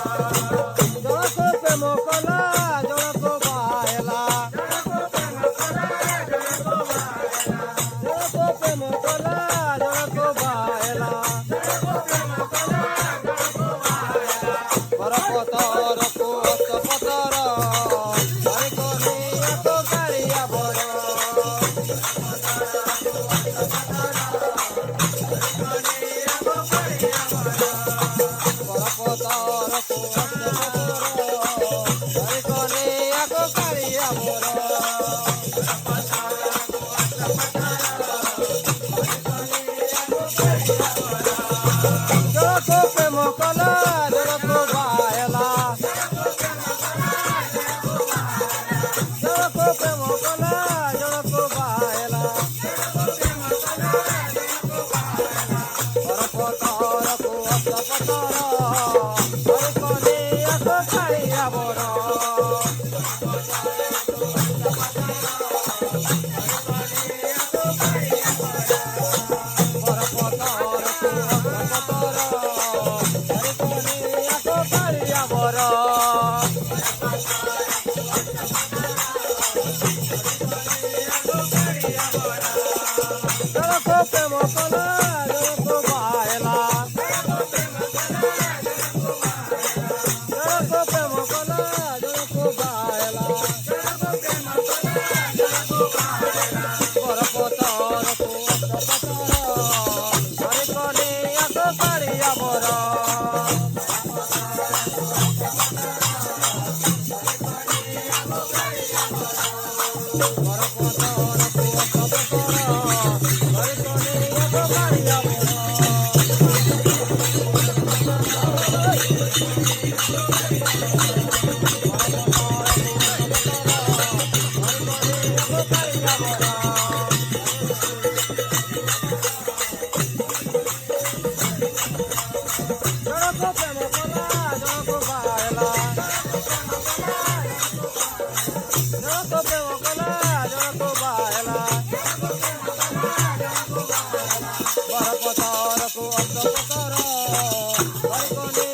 ଜଣକ ପ୍ରେମ କଲା ଜଣକ ବାହେଲା ଜଣକ ପ୍ରେମ କଲା ଜଣକ ବାହେଲା ବରପତରକୁ ଅଷ୍ଟପତର ଧରି କନିଆକୁ କାଳିଆ ବର ବରପତରକୁ ଅଷ୍ଟପତର ଧରି କନିଆକୁ କାଳିଆ ବର ଜଣକ ପ୍ରେମ କଲା ଜଣକ ବାହେଲା ଜଣକ ପ୍ରେମ କଲା ଜଣକ ବାହେଲା ବରପତରକୁ ଅଷ୍ଟପତର ଧରି କନିଆକୁ କାଳିଆ ବର ବରପତରକୁ ଅଷ୍ଟପତର ଧରି କନିଆକୁ କାଳିଆ ବର ଜଣକ ପ୍ରେମ କଲା ଜଣକ ବାହେଲା ଜଣକ ପ୍ରେମ କଲା ଜଣକ ବାହେଲା ବରପତରକୁ ଅଷ୍ଟପତର ଧରି କନିଆକୁ କାଳିଆ ବର ବରପତରକୁ ଅଷ୍ଟପତର ଧରି କନିଆକୁ କାଳିଆ ବର ଜଣକ ପ୍ରେମ କଲା ଜଣକ ବାହେଲା ଜଣକ ପ୍ରେମ କଲା ଜଣକ ବାହେଲା ବରପତରକୁ ଅଷ୍ଟପତର ଧରି